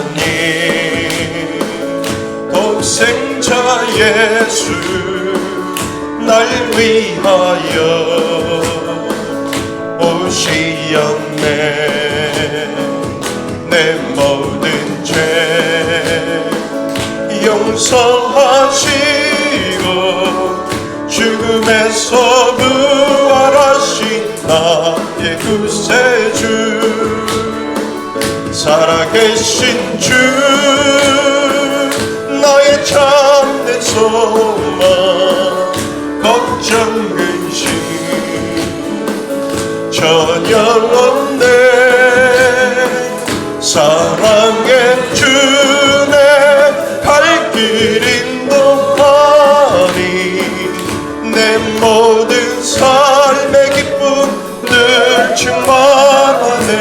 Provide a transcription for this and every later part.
하나님 독생자 예수 날 위하여 오시었네. 내 모든 죄 용서하시고 죽음에서 부활하신 나의 구세주 살아계신 주 나의 참된 소망 걱정 근심 전혀 없네. 사랑의 주내 갈 길 인도하니 내 모든 삶의 기쁨 늘 충만하네.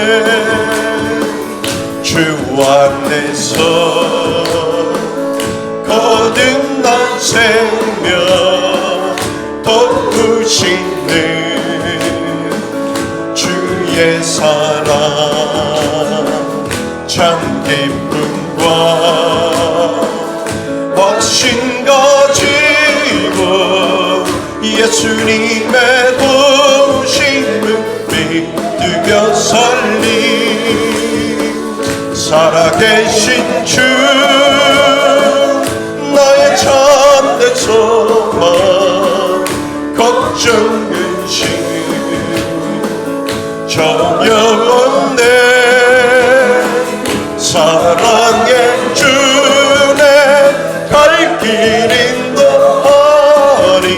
주 안에서 거듭난 생명 돋구시는 주의 사랑 참 기쁨과 확신 가지고 예수님의 도우심을 믿으며 살리 살아계신 주 나의 참된 소망 걱정 근심 전혀 없네. 사랑의 주내 갈 길 인도하니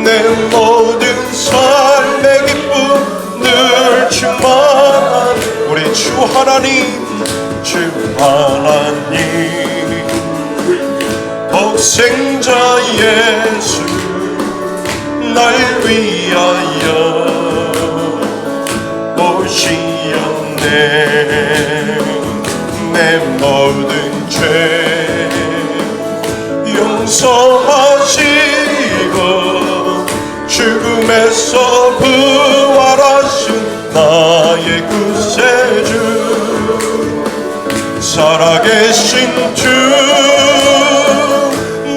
내 모든 삶의 기쁨 늘 충만한 우리 주 하나님 주 하나님 독생자 예수 날 위하여 오시었네. 내 모든 죄 용서하시고 죽음에서 부활하신 나의 구세주 살아계신 주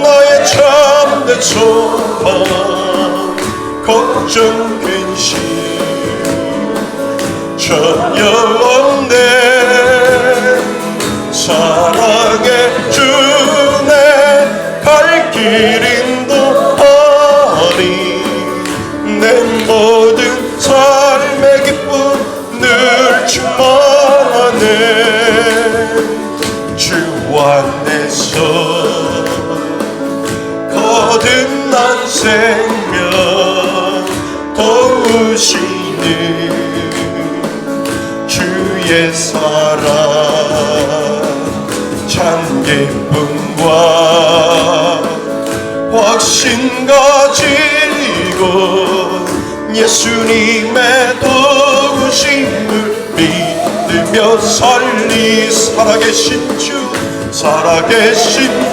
나의 참된 소망 걱정 근심 전혀 없네. 사랑의 주내 갈 길 인도하니 내 모든 삶의 기쁨 늘 충만하네. 주 안에서 거듭난 생명 도우시는 주의 사랑 참 기쁨과 확신 가지고 예수님의 도우심을 믿으며 살리 살아계신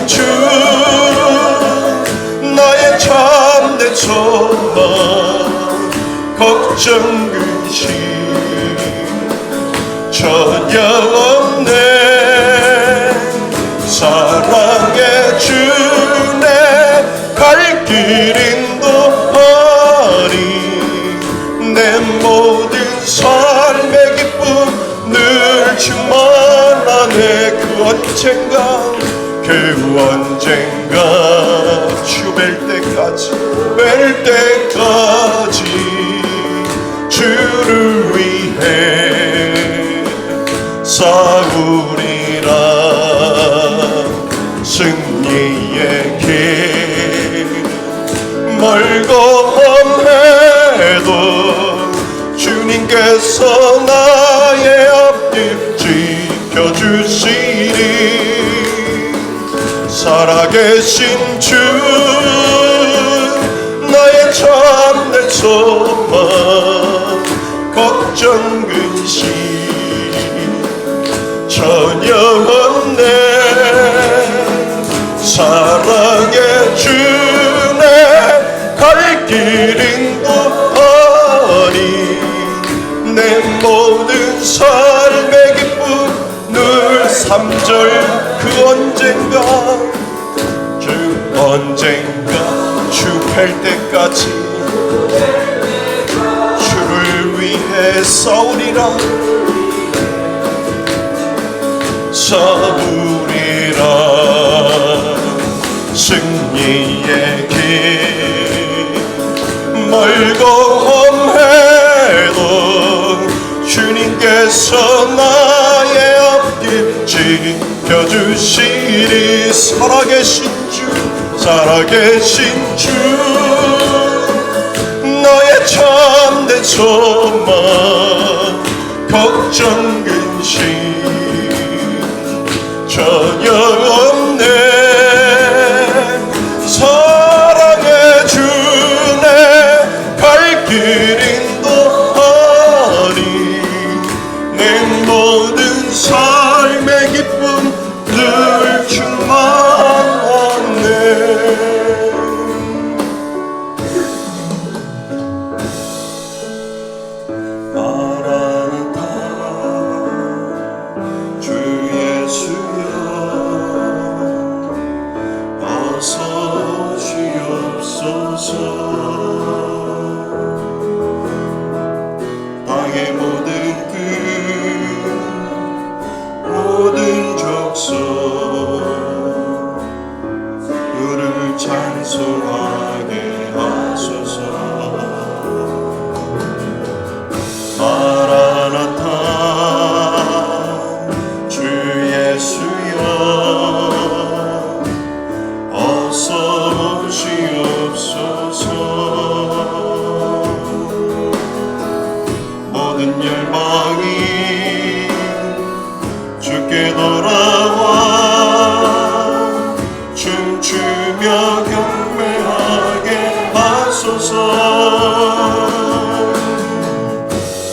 주 나의 참된 소망 걱정 근심 전혀 없네. 사랑의 주내 갈 길 인도하니 내 모든 삶의 기쁨 늘 충만하네. 그 언젠가 주 뵐 때까지 주를 위해 싸우리라. 승리의 길 멀고 험해도 주님께서 나의 앞길 지켜주시리. 살아계신 주 나의 참된 소망 걱정 근심 전혀 없네. 사랑의 주내 갈 길인 3절 그 언젠가 주 뵐 때까지 주를 위해 싸우리라 승리의 길 멀고 험해도 주님께서 나의 앞길 지켜주시리 살아계신 주 나의 참된 소망 걱정 근심 전혀 없네 사랑해 주네 갈 길 인도하니 내 모든 삶의 기쁨 늘 충만하네 마라나타 주 예수여 어서 오시옵소서 땅의 모든 끝 모든 족속 주를 찬송하게 하소서 마라나타 주 예수여 어서 오시옵소서 모든 열망이 주께 돌아와 춤추며 경배하게 하소서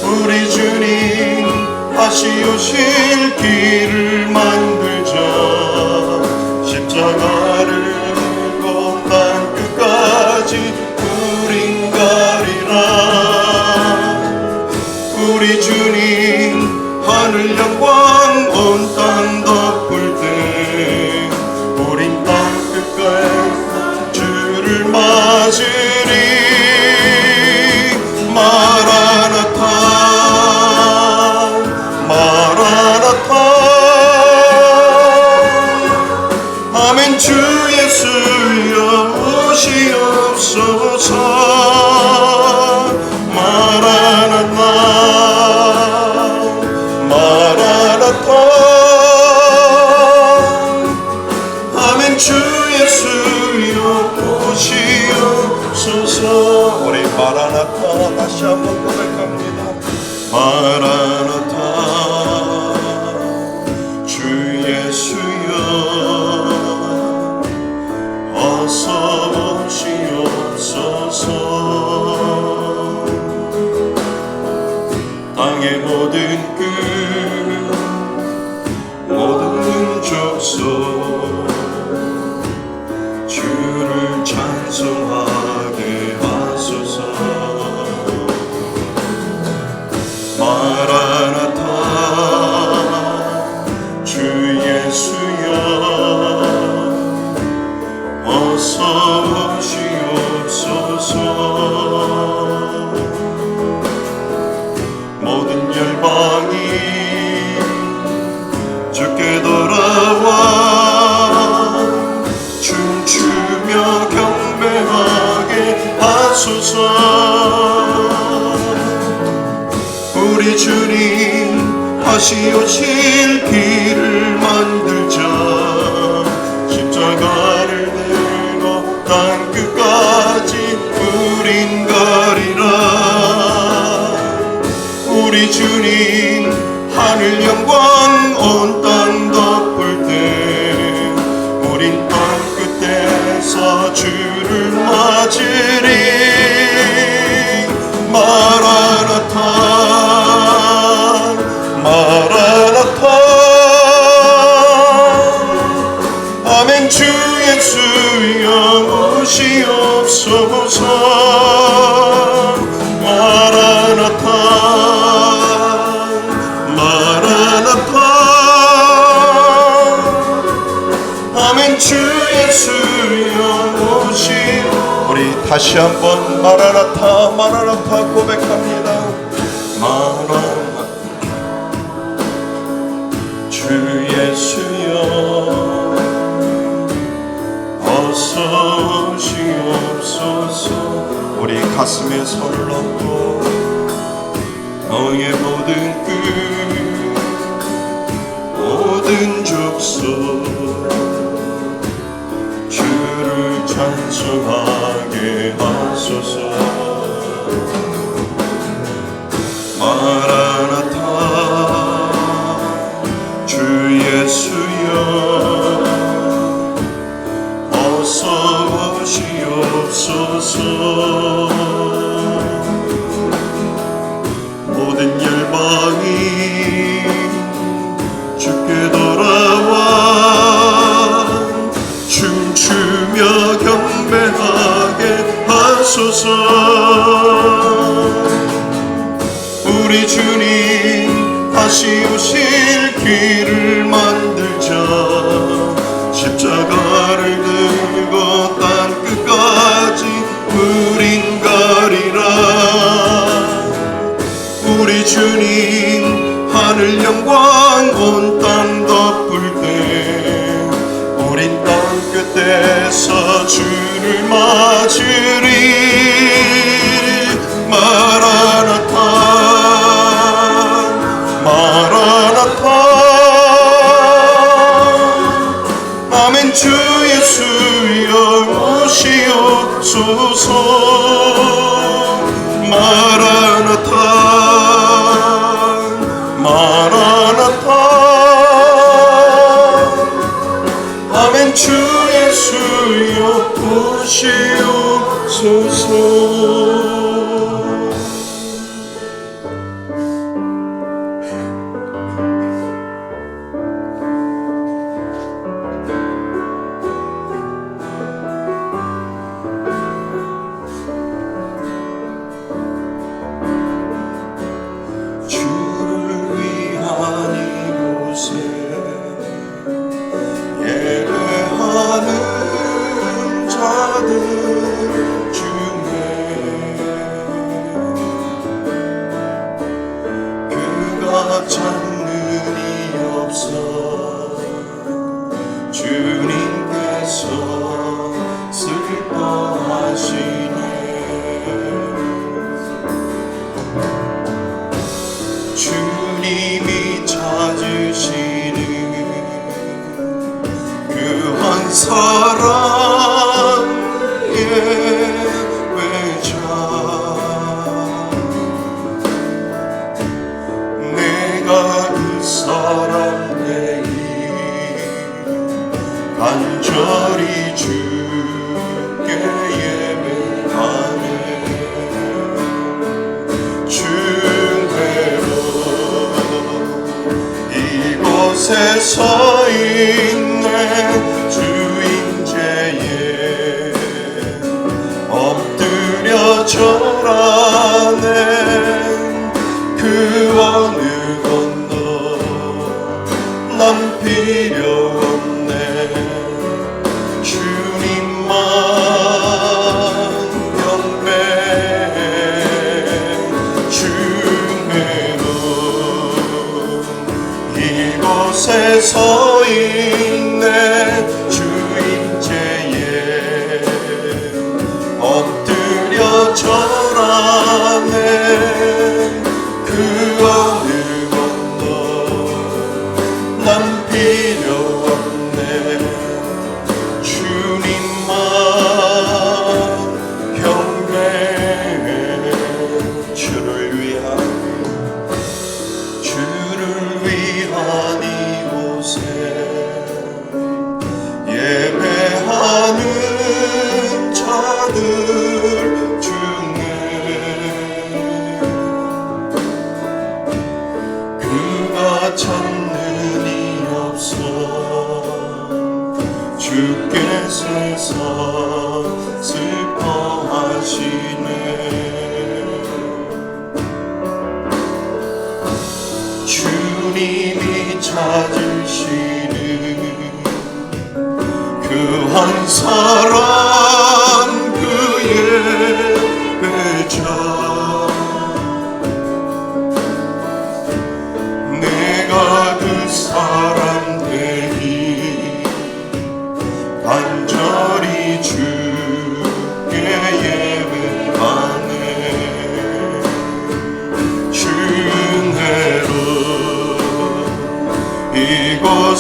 우리 주님 다시 오실 길을 만들자 십자가를 고 땅 끝까지 우린 가리라 우리 주님 하늘 영광 온 땅 덮을 때 우린 땅 끝까지 주를 맞으리 마라나타 아멘 주 예수여 오시옵소서 마라나타 아멘 주 예수여 오시옵소서 우리 마라나타 다시 한번 고백합니다 마라나타 주 예수여 어서 오시옵소서 땅의 모든 끝 모든 족속 주를 찬송하게 하소서 마라나타 주 예수여 어서 오시옵소서 모든 열방이 주께 돌아와 춤추며 경배하게 하소서 우리 주님 다시 오실 길을 만들자 십자가를 들고 땅 끝까지 우린 가리라 우리 주님 하늘 영광 온 땅 덮을 때 우린 땅 끝에서 주를 맞으리 마라나타 아멘 주 예수여 오시옵소서 마라나타 다시 한번 마라나타 마라나타 고백합니다. 마라나타 주 예수여 어서 오시옵소서. 우리 가슴에 손을 얹고 너의 모든 뜻 모든 족속 주를 찬송하게 하소서. 마라나타 주 예수여 어서 오시옵소서. 모든 열방이 주께 돌아와 춤추며 경배하게 하소서. 우리 주님 다시 오실 길을 만들자. 십자가를 들고 땅 끝까지 우린 가리라. 우리 주님 하늘 영광 온 땅 덮을 때 우린 땅 끝에서 주를 맞으리. 마라나타 마라나타 아멘. 주 예수여 오시옵소서. 마라나타 마라나타 아멘. 주 예수여 오시옵소서. 찾는 이 없어. 주님께서 슬퍼하시네. 주님이 찾으시는 그 한 사랑의 외자. 그 사람 내일 간절히 주께 예배하네. 주대로 이곳에 서 있네. 주인제에 엎드려 절하네. 그 어느 난 필요 없네. 주님만 경배해. 주님은 이곳에 서 있네. 주인제에 엎드려 절하네. 그 어느 난 필요 없네. 주님만 경배해. 주를 위한 이곳에 예배하는 자들 중에 그가 찾는 주께서 슬퍼하시네. 주님이 찾으시는 그 한 사람 그의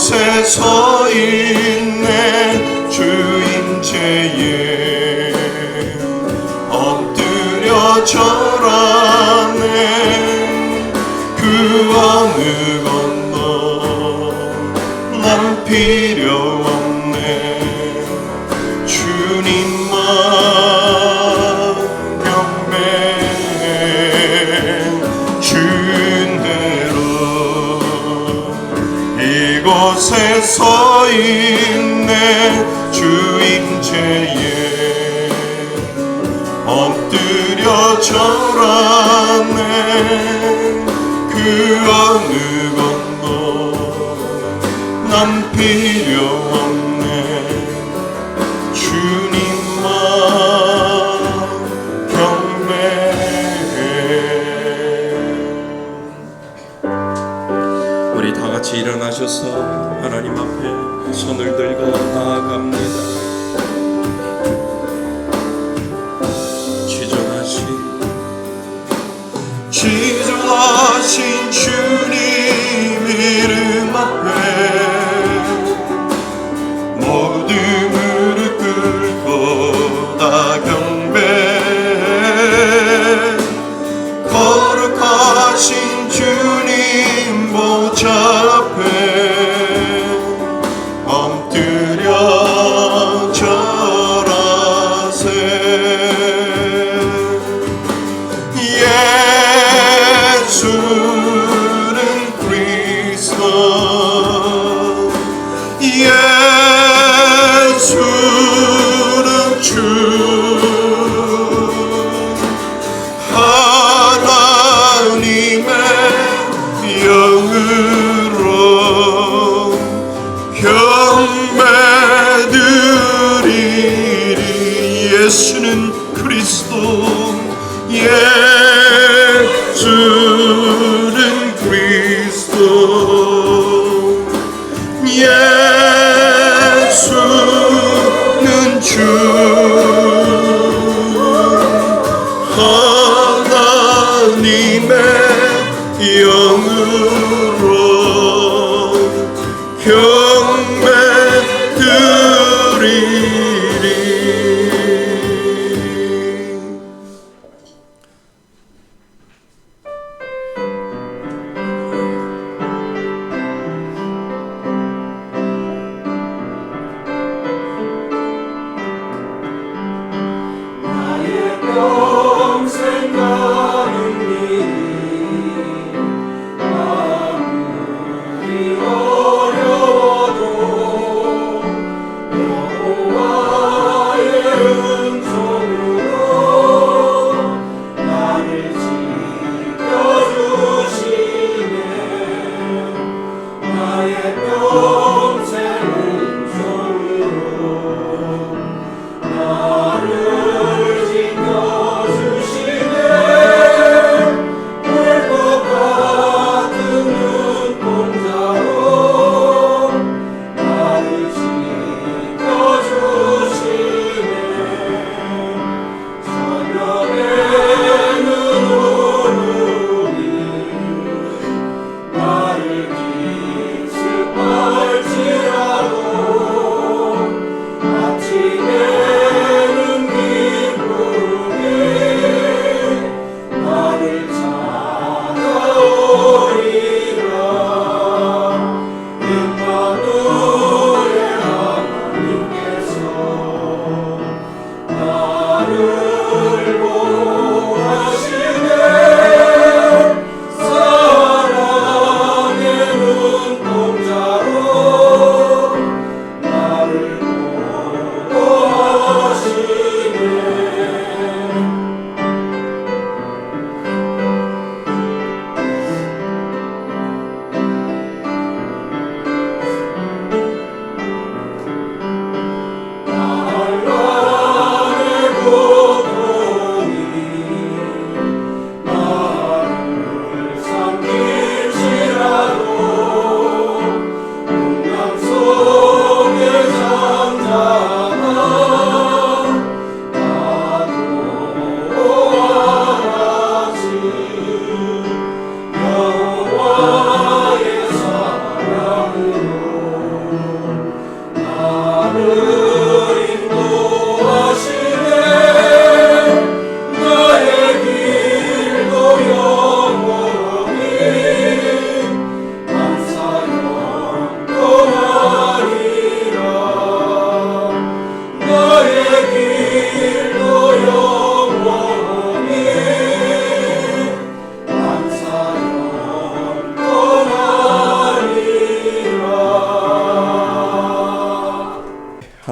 이곳에 서 있네 주인체에 엎드려 절하네 그 어느 건너 난 필요 없네 주님만 경배 주대로 이곳에 서 있네 주인체에 엎드려 절하네 그 어느 건너 난 필요 없네 주님만 경배해. 우리 다 같이 일어나셔서 하나님 앞에 손을 들고 나아갑니다. 지존하신 주님 이름 앞에 모두 무릎 꿇고 다 경배해 거룩하신 주님 보좌 앞에 엎드려 절하세 예수는 그리스도 예수는 주 하나님의 영으로 경배드리리 예수는 그리스도 예수는 그리스도 예수는 주 하나님의 영으로 경배드리리. 평생 가는 길이 아무리 어려워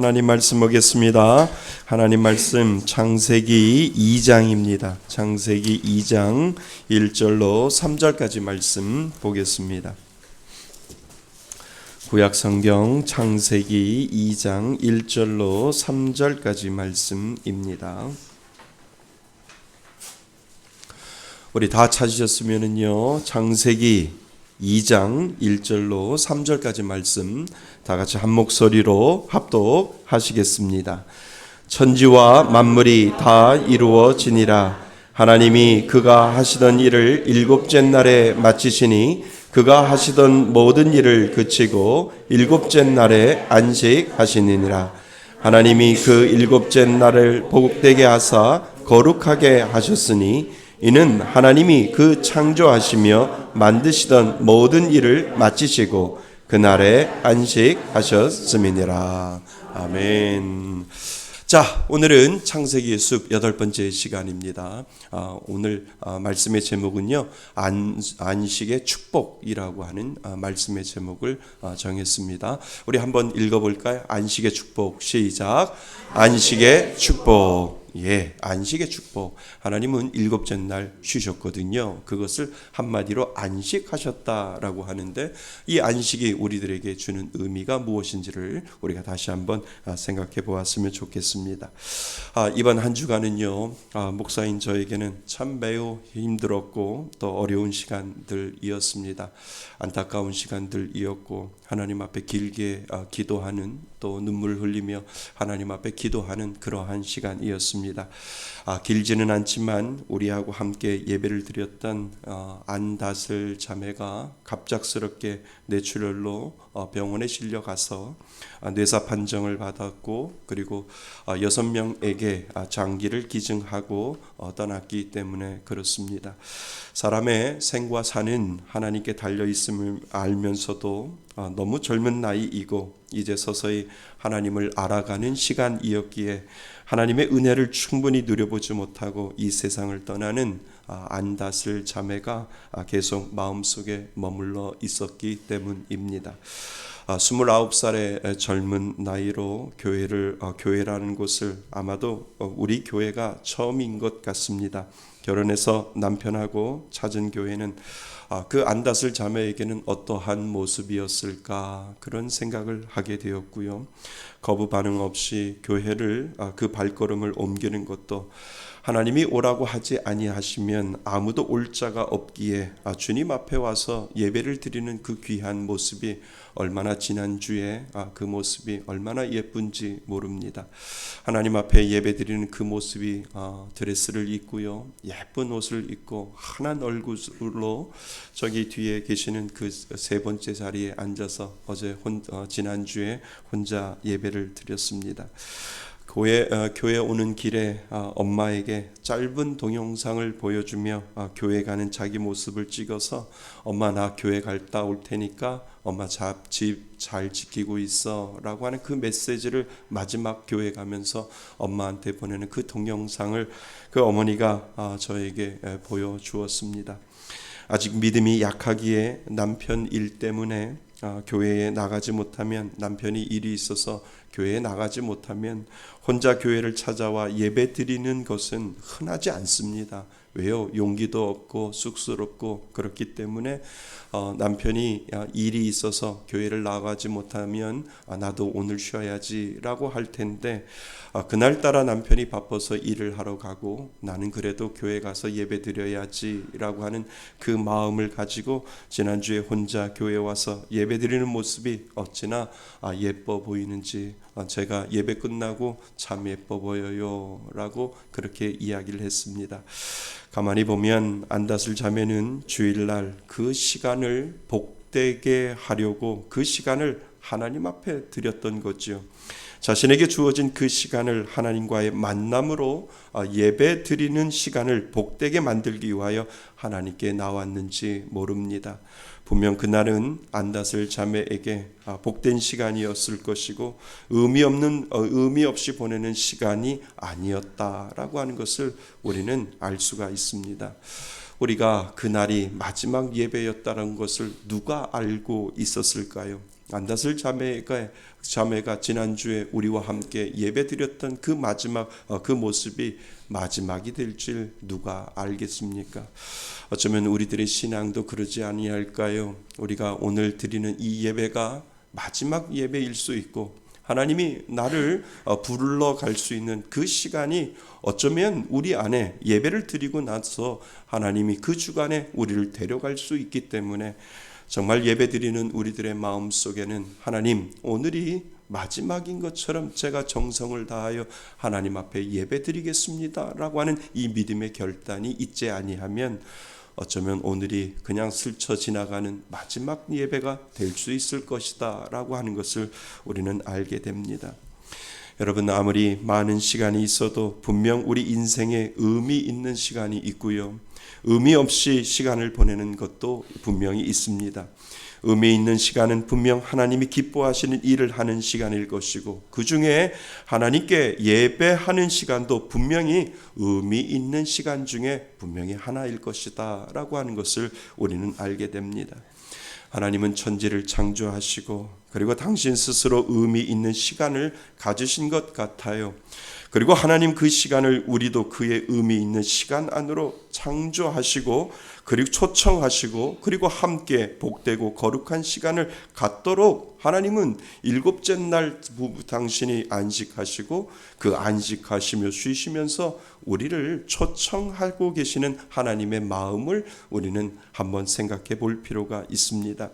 하나님 말씀 보겠습니다. 하나님 말씀 창세기 2장입니다. 창세기 2장 1절로 3절까지 말씀 보겠습니다. 구약 성경 창세기 2장 1절로 3절까지 말씀입니다. 우리 다 찾으셨으면은요, 창세기 2장 1절로 3절까지 말씀 다 같이 한 목소리로 합독하시겠습니다. 천지와 만물이 다 이루어지니라. 하나님이 그가 하시던 일을 일곱째 날에 마치시니 그가 하시던 모든 일을 그치고 일곱째 날에 안식하시니라. 하나님이 그 일곱째 날을 복되게 하사 거룩하게 하셨으니 이는 하나님이 그 창조하시며 만드시던 모든 일을 마치시고 그날에 안식하셨음이니라. 아멘. 자, 오늘은 창세기의 숲 8번째 시간입니다. 오늘 말씀의 제목은요, 안식의 축복이라고 하는 말씀의 제목을 정했습니다. 우리 한번 읽어볼까요? 안식의 축복, 시작. 안식의 축복. 예, 안식의 축복. 하나님은 일곱째 날 쉬셨거든요. 그것을 한마디로 안식하셨다라고 하는데, 이 안식이 우리들에게 주는 의미가 무엇인지를 우리가 다시 한번 생각해 보았으면 좋겠습니다. 이번 한 주간은요, 목사인 저에게는 참 매우 힘들었고 또 어려운 시간들이었습니다. 안타까운 시간들이었고 하나님 앞에 길게 기도하는, 또 눈물 흘리며 하나님 앞에 기도하는 그러한 시간이었습니다. 길지는 않지만 우리하고 함께 예배를 드렸던 안다슬 자매가 갑작스럽게 뇌출혈로 병원에 실려가서 뇌사 판정을 받았고, 그리고 6명에게 장기를 기증하고 떠났기 때문에 그렇습니다. 사람의 생과 사는 하나님께 달려 있음을 알면서도 너무 젊은 나이이고 이제 서서히 하나님을 알아가는 시간이었기에 하나님의 은혜를 충분히 누려보지 못하고 이 세상을 떠나는 안다슬 자매가 계속 마음속에 머물러 있었기 때문입니다. 29살의 젊은 나이로 교회라는 곳을, 아마도 우리 교회가 처음인 것 같습니다. 결혼해서 남편하고 찾은 교회는 그 안다슬 자매에게는 어떠한 모습이었을까, 그런 생각을 하게 되었고요. 거부 반응 없이 교회를 그 발걸음을 옮기는 것도 하나님이 오라고 하지 아니하시면 아무도 올 자가 없기에 주님 앞에 와서 예배를 드리는 그 귀한 모습이 얼마나 지난주에 그 모습이 얼마나 예쁜지 모릅니다. 하나님 앞에 예배 드리는 그 모습이 드레스를 입고요, 예쁜 옷을 입고 환한 얼굴로 저기 뒤에 계시는 그 세 번째 자리에 앉아서 지난주에 혼자 예배를 드렸습니다. 교회 오는 길에 엄마에게 짧은 동영상을 보여주며 교회 가는 자기 모습을 찍어서, 엄마 나 교회 갔다 올 테니까 엄마 집 잘 지키고 있어 라고 하는 그 메시지를 마지막 교회 가면서 엄마한테 보내는 그 동영상을 그 어머니가 저에게 보여주었습니다. 아직 믿음이 약하기에 남편 일 때문에 교회에 나가지 못하면, 남편이 일이 있어서 교회에 나가지 못하면 혼자 교회를 찾아와 예배 드리는 것은 흔하지 않습니다. 왜요? 용기도 없고 쑥스럽고 그렇기 때문에 남편이 일이 있어서 교회를 나가지 못하면 나도 오늘 쉬어야지 라고 할 텐데, 그날따라 남편이 바빠서 일을 하러 가고 나는 그래도 교회 가서 예배 드려야지 라고 하는 그 마음을 가지고 지난주에 혼자 교회 와서 예배 드리는 모습이 어찌나 예뻐 보이는지, 제가 예배 끝나고 참 예뻐 보여요 라고 그렇게 이야기를 했습니다. 가만히 보면 안다슬 자매는 주일날 그 시간을 복되게 하려고 그 시간을 하나님 앞에 드렸던 거죠. 자신에게 주어진 그 시간을 하나님과의 만남으로 예배 드리는 시간을 복되게 만들기 위하여 하나님께 나왔는지 모릅니다. 분명 그날은 안다슬 자매에게 복된 시간이었을 것이고 의미 없이 보내는 시간이 아니었다라고 하는 것을 우리는 알 수가 있습니다. 우리가 그날이 마지막 예배였다는 것을 누가 알고 있었을까요? 안다슬 자매가 지난주에 우리와 함께 예배드렸던 그 마지막 그 모습이 마지막이 될 줄 누가 알겠습니까? 어쩌면 우리들의 신앙도 그러지 아니할까요? 우리가 오늘 드리는 이 예배가 마지막 예배일 수 있고 하나님이 나를 불러갈 수 있는 그 시간이 어쩌면 우리 안에 예배를 드리고 나서 하나님이 그 주간에 우리를 데려갈 수 있기 때문에 정말 예배드리는 우리들의 마음속에는 하나님, 오늘이 마지막인 것처럼 제가 정성을 다하여 하나님 앞에 예배드리겠습니다 라고 하는 이 믿음의 결단이 있지 아니하면 어쩌면 오늘이 그냥 스쳐 지나가는 마지막 예배가 될 수 있을 것이다 라고 하는 것을 우리는 알게 됩니다. 여러분, 아무리 많은 시간이 있어도 분명 우리 인생에 의미 있는 시간이 있고요, 의미 없이 시간을 보내는 것도 분명히 있습니다. 의미 있는 시간은 분명 하나님이 기뻐하시는 일을 하는 시간일 것이고, 그 중에 하나님께 예배하는 시간도 분명히 의미 있는 시간 중에 분명히 하나일 것이다 라고 하는 것을 우리는 알게 됩니다. 하나님은 천지를 창조하시고 그리고 당신 스스로 의미 있는 시간을 가지신 것 같아요. 그리고 하나님 그 시간을 우리도 그의 의미 있는 시간 안으로 창조하시고 그리고 초청하시고 그리고 함께 복되고 거룩한 시간을 갖도록 하나님은 일곱째 날 당신이 안식하시고 그 안식하시며 쉬시면서 우리를 초청하고 계시는 하나님의 마음을 우리는 한번 생각해 볼 필요가 있습니다.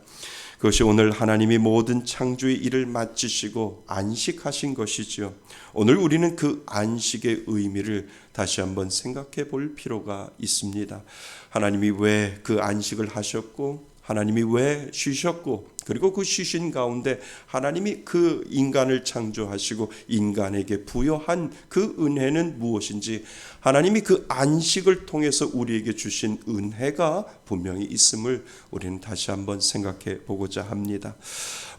그것이 오늘 하나님이 모든 창조의 일을 마치시고 안식하신 것이지요. 오늘 우리는 그 안식의 의미를 다시 한번 생각해 볼 필요가 있습니다. 하나님이 왜 그 안식을 하셨고 하나님이 왜 쉬셨고 그리고 그 쉬신 가운데 하나님이 그 인간을 창조하시고 인간에게 부여한 그 은혜는 무엇인지, 하나님이 그 안식을 통해서 우리에게 주신 은혜가 분명히 있음을 우리는 다시 한번 생각해 보고자 합니다.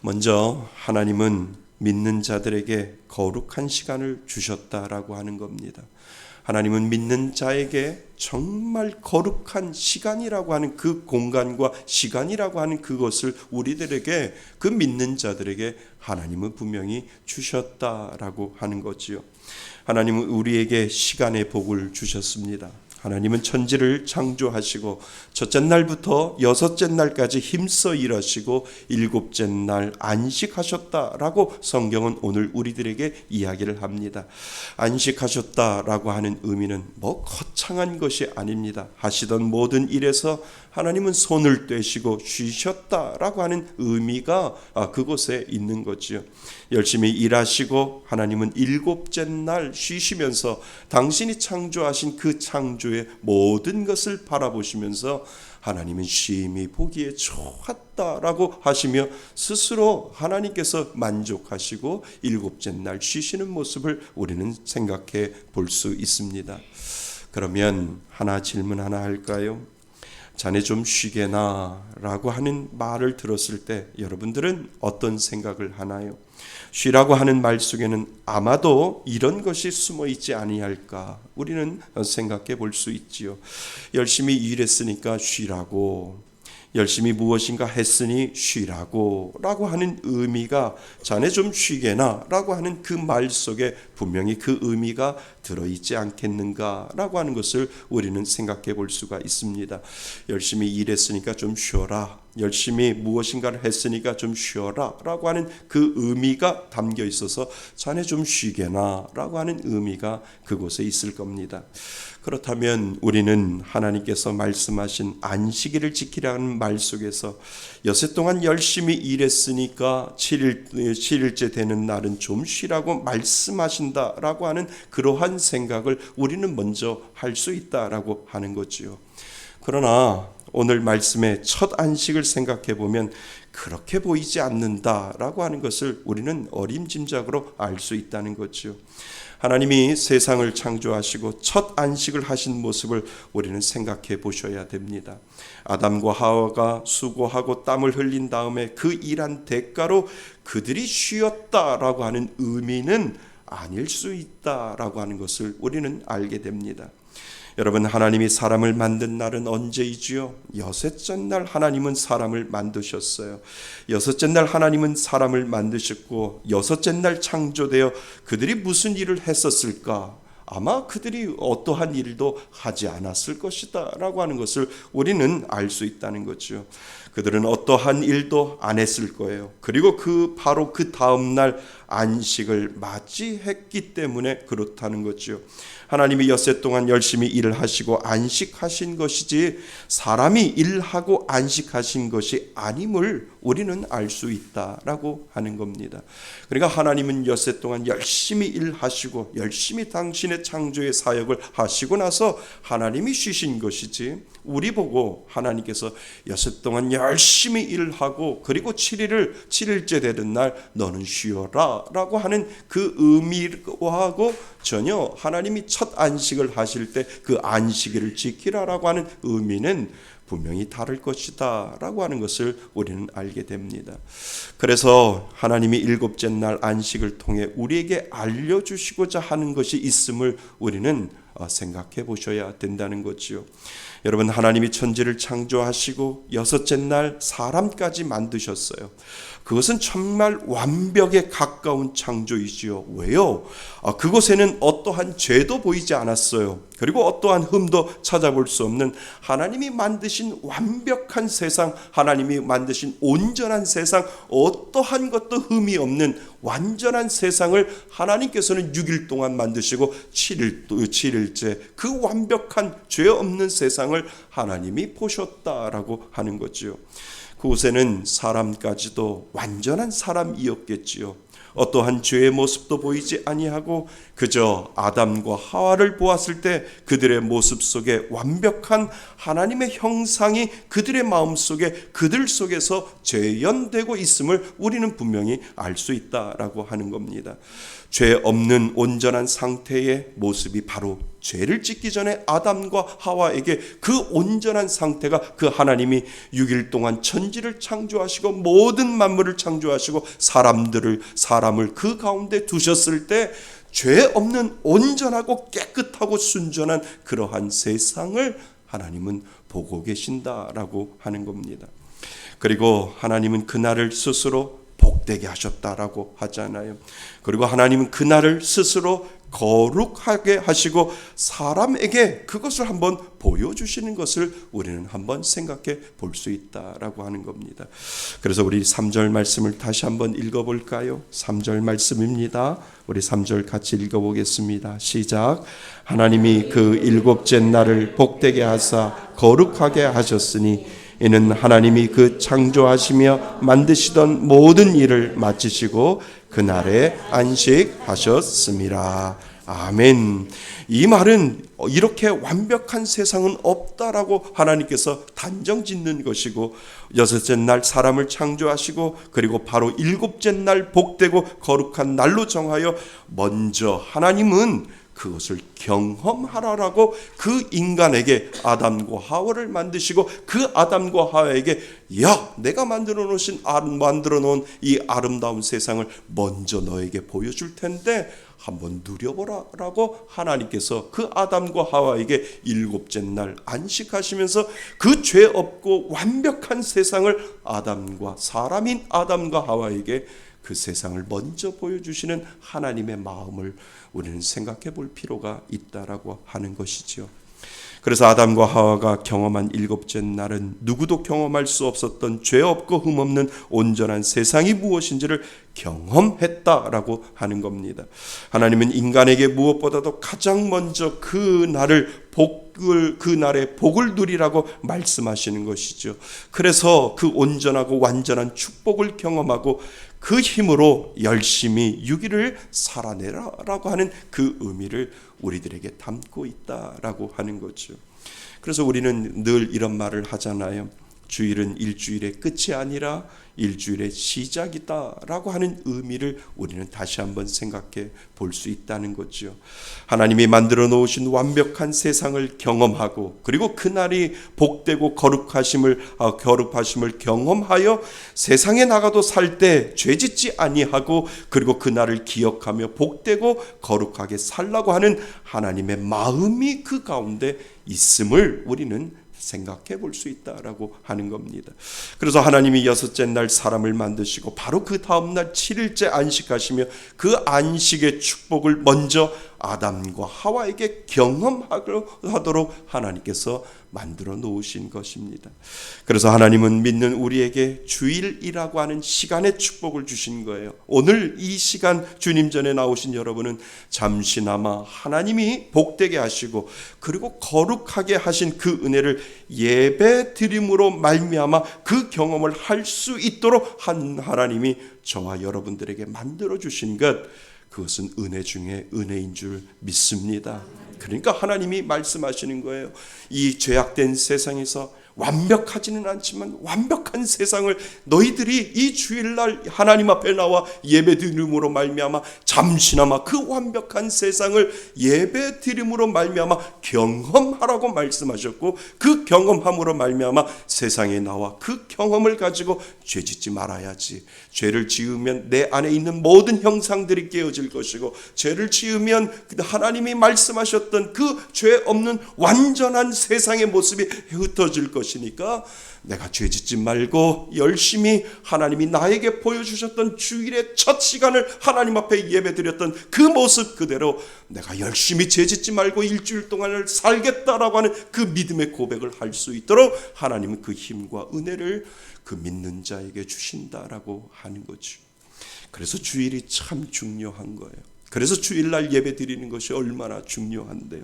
먼저 하나님은 믿는 자들에게 거룩한 시간을 주셨다라고 하는 겁니다. 하나님은 믿는 자에게 정말 거룩한 시간이라고 하는 그 공간과 시간이라고 하는 그것을 우리들에게, 그 믿는 자들에게 하나님은 분명히 주셨다라고 하는 거지요. 하나님은 우리에게 시간의 복을 주셨습니다. 하나님은 천지를 창조하시고 첫째 날부터 여섯째 날까지 힘써 일하시고 일곱째 날 안식하셨다라고 성경은 오늘 우리들에게 이야기를 합니다. 안식하셨다라고 하는 의미는 뭐 거창한 것이 아닙니다. 하시던 모든 일에서 하나님은 손을 떼시고 쉬셨다라고 하는 의미가 그곳에 있는 거지요. 열심히 일하시고 하나님은 일곱째 날 쉬시면서 당신이 창조하신 그 창조의 모든 것을 바라보시면서 하나님은 쉼이 보기에 좋았다라고 하시며 스스로 하나님께서 만족하시고 일곱째 날 쉬시는 모습을 우리는 생각해 볼 수 있습니다. 그러면 하나 질문 하나 할까요? 자네 좀 쉬게나 라고 하는 말을 들었을 때 여러분들은 어떤 생각을 하나요? 쉬라고 하는 말 속에는 아마도 이런 것이 숨어 있지 아니할까 우리는 생각해 볼 수 있지요. 열심히 일했으니까 쉬라고, 열심히 무엇인가 했으니 쉬라고 라고 하는 의미가 자네 좀 쉬게나 라고 하는 그 말 속에 분명히 그 의미가 들어있지 않겠는가 라고 하는 것을 우리는 생각해 볼 수가 있습니다. 열심히 일했으니까 좀 쉬어라, 열심히 무엇인가를 했으니까 좀 쉬어라 라고 하는 그 의미가 담겨 있어서 자네 좀 쉬게나 라고 하는 의미가 그곳에 있을 겁니다. 그렇다면 우리는 하나님께서 말씀하신 안식일을 지키라는 말 속에서 여섯 동안 열심히 일했으니까 7일째 되는 날은 좀 쉬라고 말씀하신다라고 하는 그러한 생각을 우리는 먼저 할 수 있다라고 하는 거지요. 그러나 오늘 말씀의 첫 안식을 생각해 보면 그렇게 보이지 않는다라고 하는 것을 우리는 어림짐작으로 알 수 있다는 거지요. 하나님이 세상을 창조하시고 첫 안식을 하신 모습을 우리는 생각해 보셔야 됩니다. 아담과 하와가 수고하고 땀을 흘린 다음에 그 일한 대가로 그들이 쉬었다라고 하는 의미는 아닐 수 있다라고 하는 것을 우리는 알게 됩니다. 여러분, 하나님이 사람을 만든 날은 언제이지요? 여섯째 날 하나님은 사람을 만드셨어요. 여섯째 날 하나님은 사람을 만드셨고 여섯째 날 창조되어 그들이 무슨 일을 했었을까? 아마 그들이 어떠한 일도 하지 않았을 것이다 라고 하는 것을 우리는 알 수 있다는 거죠. 그들은 어떠한 일도 안 했을 거예요. 그리고 바로 그 다음 날 안식을 맞이했기 때문에 그렇다는 거죠. 하나님이 엿새 동안 열심히 일을 하시고 안식하신 것이지 사람이 일하고 안식하신 것이 아님을 우리는 알 수 있다라고 하는 겁니다. 그러니까 하나님은 엿새 동안 열심히 일하시고 열심히 당신의 창조의 사역을 하시고 나서 하나님이 쉬신 것이지 우리 보고 하나님께서 엿새 동안 열심히 일하고 그리고 7일째 되는 날 너는 쉬어라 라고 하는 그 의미하고 전혀 하나님이 첫 안식을 하실 때 그 안식일을 지키라라고 하는 의미는 분명히 다를 것이다 라고 하는 것을 우리는 알게 됩니다. 그래서 하나님이 일곱째 날 안식을 통해 우리에게 알려주시고자 하는 것이 있음을 우리는 생각해 보셔야 된다는 거지요. 여러분, 하나님이 천지를 창조하시고 여섯째 날 사람까지 만드셨어요. 그것은 정말 완벽에 가까운 창조이지요. 왜요? 그곳에는 어떠한 죄도 보이지 않았어요. 그리고 어떠한 흠도 찾아볼 수 없는 하나님이 만드신 완벽한 세상, 하나님이 만드신 온전한 세상, 어떠한 것도 흠이 없는 완전한 세상을 하나님께서는 6일 동안 만드시고 7일째 그 완벽한 죄 없는 세상을 하나님이 보셨다라고 하는 거지요. 그곳에는 사람까지도 완전한 사람이었겠지요. 어떠한 죄의 모습도 보이지 아니하고 그저 아담과 하와를 보았을 때 그들의 모습 속에 완벽한 하나님의 형상이 그들의 마음 속에 그들 속에서 재현되고 있음을 우리는 분명히 알 수 있다라고 하는 겁니다. 죄 없는 온전한 상태의 모습이 바로 죄를 짓기 전에 아담과 하와에게 그 온전한 상태가 그 하나님이 6일 동안 천지를 창조하시고 모든 만물을 창조하시고 사람을 그 가운데 두셨을 때 죄 없는 온전하고 깨끗하고 순전한 그러한 세상을 하나님은 보고 계신다라고 하는 겁니다. 그리고 하나님은 그날을 스스로 복되게 하셨다라고 하잖아요. 그리고 하나님은 그날을 스스로 거룩하게 하시고 사람에게 그것을 한번 보여주시는 것을 우리는 한번 생각해 볼 수 있다라고 하는 겁니다. 그래서 우리 3절 말씀을 다시 한번 읽어볼까요? 3절 말씀입니다. 우리 3절 같이 읽어보겠습니다. 시작. 하나님이 그 일곱째 날을 복되게 하사 거룩하게 하셨으니 이는 하나님이 그 창조하시며 만드시던 모든 일을 마치시고 그날에 안식하셨습니다. 아멘. 이 말은 이렇게 완벽한 세상은 없다라고 하나님께서 단정 짓는 것이고 여섯째 날 사람을 창조하시고 그리고 바로 일곱째 날 복되고 거룩한 날로 정하여 먼저 하나님은 그것을 경험하라라고 그 인간에게 아담과 하와를 만드시고 그 아담과 하와에게 야, 내가 만들어 놓은 이 아름다운 세상을 먼저 너에게 보여줄 텐데 한번 누려보라라고 하나님께서 그 아담과 하와에게 일곱째 날 안식하시면서 그 죄 없고 완벽한 세상을 사람인 아담과 하와에게 그 세상을 먼저 보여주시는 하나님의 마음을 우리는 생각해 볼 필요가 있다라고 하는 것이지요. 그래서 아담과 하와가 경험한 일곱째 날은 누구도 경험할 수 없었던 죄 없고 흠 없는 온전한 세상이 무엇인지를 경험했다라고 하는 겁니다. 하나님은 인간에게 무엇보다도 가장 먼저 그 날의 복을 누리라고 말씀하시는 것이죠. 그래서 그 온전하고 완전한 축복을 경험하고 그 힘으로 열심히 6일을 살아내라라고 하는 그 의미를 우리들에게 담고 있다라고 하는 거죠. 그래서 우리는 늘 이런 말을 하잖아요. 주일은 일주일의 끝이 아니라 일주일의 시작이다라고 하는 의미를 우리는 다시 한번 생각해 볼 수 있다는 거죠. 하나님이 만들어 놓으신 완벽한 세상을 경험하고 그리고 그날이 복되고 거룩하심을 경험하여 세상에 나가도 살 때 죄짓지 아니하고 그리고 그날을 기억하며 복되고 거룩하게 살라고 하는 하나님의 마음이 그 가운데 있음을 우리는 생각해 볼 수 있다라고 하는 겁니다. 그래서 하나님이 여섯째 날 사람을 만드시고 바로 그 다음 날 7일째 안식하시며 그 안식의 축복을 먼저 아담과 하와에게 경험하도록 하나님께서 만들어 놓으신 것입니다. 그래서 하나님은 믿는 우리에게 주일이라고 하는 시간의 축복을 주신 거예요. 오늘 이 시간 주님 전에 나오신 여러분은 잠시나마 하나님이 복되게 하시고 그리고 거룩하게 하신 그 은혜를 예배 드림으로 말미암아 그 경험을 할 수 있도록 한 하나님이 저와 여러분들에게 만들어 주신 것, 그것은 은혜 중에 은혜인 줄 믿습니다. 그러니까 하나님이 말씀하시는 거예요. 이 죄악된 세상에서 완벽하지는 않지만 완벽한 세상을 너희들이 이 주일날 하나님 앞에 나와 예배드림으로 말미암아 잠시나마 그 완벽한 세상을 예배드림으로 말미암아 경험하라고 말씀하셨고 그 경험함으로 말미암아 세상에 나와 그 경험을 가지고 죄짓지 말아야지. 죄를 지으면 내 안에 있는 모든 형상들이 깨어질 것이고 죄를 지으면 하나님이 말씀하셨던 그 죄 없는 완전한 세상의 모습이 흩어질 것이니까 내가 죄짓지 말고 열심히 하나님이 나에게 보여주셨던 주일의 첫 시간을 하나님 앞에 예배드렸던 그 모습 그대로 내가 열심히 죄짓지 말고 일주일 동안을 살겠다라고 하는 그 믿음의 고백을 할 수 있도록 하나님은 그 힘과 은혜를 그 믿는 자에게 주신다라고 하는 거죠. 그래서 주일이 참 중요한 거예요. 그래서 주일날 예배 드리는 것이 얼마나 중요한데요.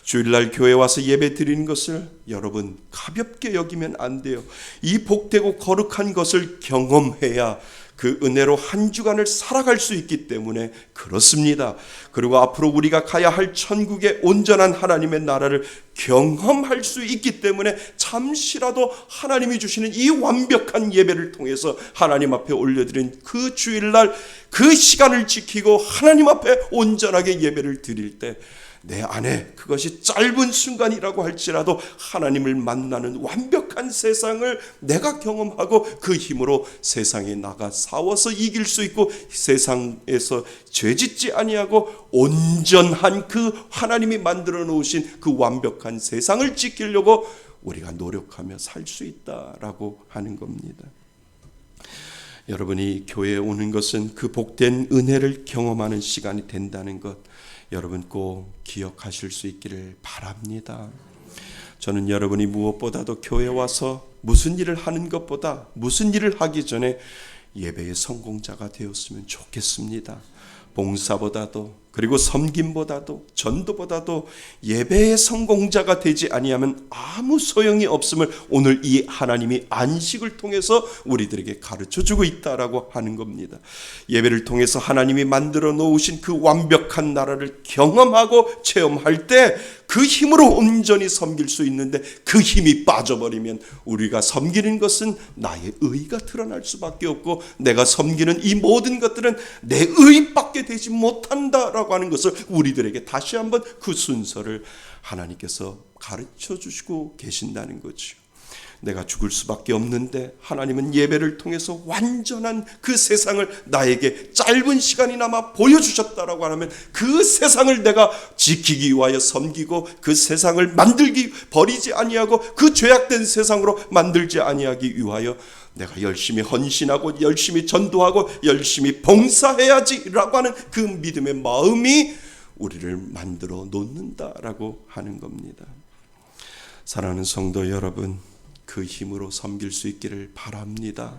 주일날 교회 와서 예배 드리는 것을 여러분 가볍게 여기면 안 돼요. 이 복되고 거룩한 것을 경험해야 그 은혜로 한 주간을 살아갈 수 있기 때문에 그렇습니다. 그리고 앞으로 우리가 가야 할 천국의 온전한 하나님의 나라를 경험할 수 있기 때문에 잠시라도 하나님이 주시는 이 완벽한 예배를 통해서 하나님 앞에 올려드린 그 주일날 그 시간을 지키고 하나님 앞에 온전하게 예배를 드릴 때 내 안에 그것이 짧은 순간이라고 할지라도 하나님을 만나는 완벽한 세상을 내가 경험하고 그 힘으로 세상에 나가 싸워서 이길 수 있고 세상에서 죄짓지 아니하고 온전한 그 하나님이 만들어 놓으신 그 완벽한 세상을 지키려고 우리가 노력하며 살 수 있다라고 하는 겁니다. 여러분이 교회에 오는 것은 그 복된 은혜를 경험하는 시간이 된다는 것 여러분 꼭 기억하실 수 있기를 바랍니다. 저는 여러분이 무엇보다도 교회에 와서 무슨 일을 하는 것보다 무슨 일을 하기 전에 예배의 성공자가 되었으면 좋겠습니다. 봉사보다도 그리고 섬김보다도 전도보다도 예배의 성공자가 되지 아니하면 아무 소용이 없음을 오늘 이 하나님이 안식을 통해서 우리들에게 가르쳐주고 있다라고 하는 겁니다. 예배를 통해서 하나님이 만들어 놓으신 그 완벽한 나라를 경험하고 체험할 때 그 힘으로 온전히 섬길 수 있는데 그 힘이 빠져버리면 우리가 섬기는 것은 나의 의가 드러날 수밖에 없고 내가 섬기는 이 모든 것들은 내 의밖에 되지 못한다라고 하는 것을 우리들에게 다시 한번 그 순서를 하나님께서 가르쳐 주시고 계신다는 거죠. 내가 죽을 수밖에 없는데 하나님은 예배를 통해서 완전한 그 세상을 나에게 짧은 시간이나마 보여주셨다라고 하면 그 세상을 내가 지키기 위하여 섬기고 그 세상을 만들기 버리지 아니하고 그 죄악된 세상으로 만들지 아니하기 위하여 내가 열심히 헌신하고 열심히 전도하고 열심히 봉사해야지라고 하는 그 믿음의 마음이 우리를 만들어 놓는다라고 하는 겁니다. 사랑하는 성도 여러분, 그 힘으로 섬길 수 있기를 바랍니다.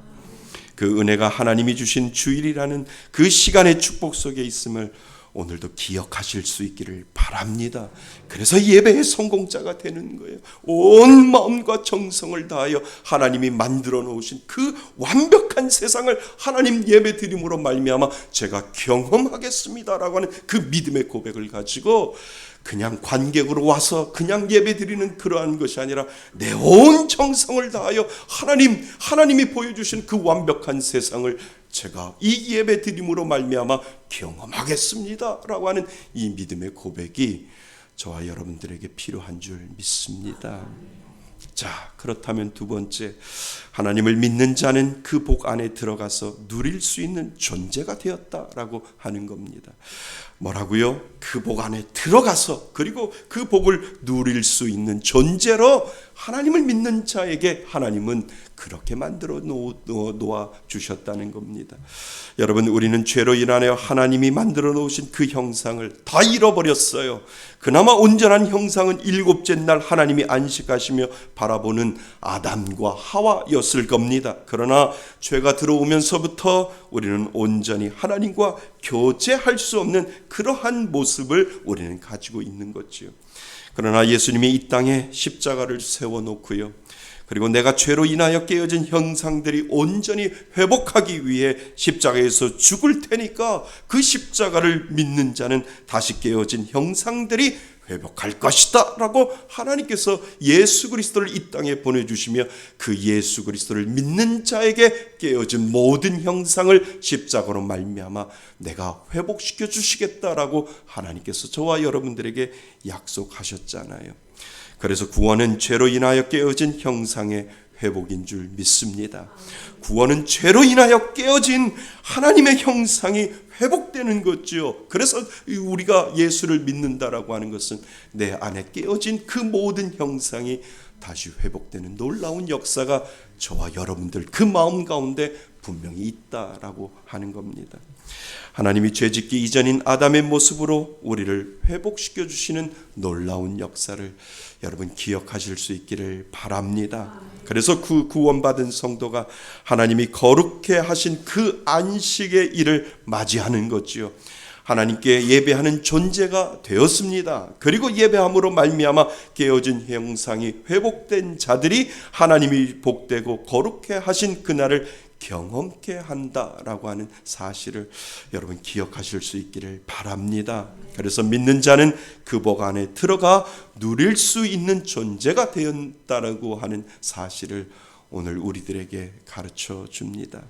그 은혜가 하나님이 주신 주일이라는 그 시간의 축복 속에 있음을 오늘도 기억하실 수 있기를 바랍니다. 그래서 예배의 성공자가 되는 거예요. 온 마음과 정성을 다하여 하나님이 만들어 놓으신 그 완벽한 세상을 하나님 예배 드림으로 말미암아 제가 경험하겠습니다라고 하는 그 믿음의 고백을 가지고 그냥 관객으로 와서 그냥 예배드리는 그러한 것이 아니라 내 온 정성을 다하여 하나님이 보여주신 그 완벽한 세상을 제가 이 예배드림으로 말미암아 경험하겠습니다 라고 하는 이 믿음의 고백이 저와 여러분들에게 필요한 줄 믿습니다. 자, 그렇다면 두 번째, 하나님을 믿는 자는 그 복 안에 들어가서 누릴 수 있는 존재가 되었다라고 하는 겁니다. 뭐라고요? 그 복 안에 들어가서 그리고 그 복을 누릴 수 있는 존재로 하나님을 믿는 자에게 하나님은 그렇게 만들어 놓아 주셨다는 겁니다. 여러분, 우리는 죄로 인하여 하나님이 만들어 놓으신 그 형상을 다 잃어버렸어요. 그나마 온전한 형상은 일곱째 날 하나님이 안식하시며 바라보는 아담과 하와였을 겁니다. 그러나 죄가 들어오면서부터 우리는 온전히 하나님과 교제할 수 없는 그러한 모습을 우리는 가지고 있는 거지요. 그러나 예수님이 이 땅에 십자가를 세워놓고요, 그리고 내가 죄로 인하여 깨어진 형상들이 온전히 회복하기 위해 십자가에서 죽을 테니까 그 십자가를 믿는 자는 다시 깨어진 형상들이 회복할 것이다 라고 하나님께서 예수 그리스도를 이 땅에 보내주시며 그 예수 그리스도를 믿는 자에게 깨어진 모든 형상을 십자가로 말미암아 내가 회복시켜 주시겠다라고 하나님께서 저와 여러분들에게 약속하셨잖아요. 그래서 구원은 죄로 인하여 깨어진 형상의 회복인 줄 믿습니다. 구원은 죄로 인하여 깨어진 하나님의 형상이 회복되는 거죠. 그래서 우리가 예수를 믿는다라고 하는 것은 내 안에 깨어진 그 모든 형상이 다시 회복되는 놀라운 역사가 저와 여러분들 그 마음 가운데 분명히 있다라고 하는 겁니다. 하나님이 죄짓기 이전인 아담의 모습으로 우리를 회복시켜 주시는 놀라운 역사를 여러분 기억하실 수 있기를 바랍니다. 그래서 그 구원받은 성도가 하나님이 거룩해 하신 그 안식의 일을 맞이하는 거지요. 하나님께 예배하는 존재가 되었습니다. 그리고 예배함으로 말미암아 깨어진 형상이 회복된 자들이 하나님이 복되고 거룩해 하신 그날을 경험케 한다라고 하는 사실을 여러분 기억하실 수 있기를 바랍니다. 그래서 믿는 자는 그 복 안에 들어가 누릴 수 있는 존재가 되었다라고 하는 사실을 오늘 우리들에게 가르쳐 줍니다.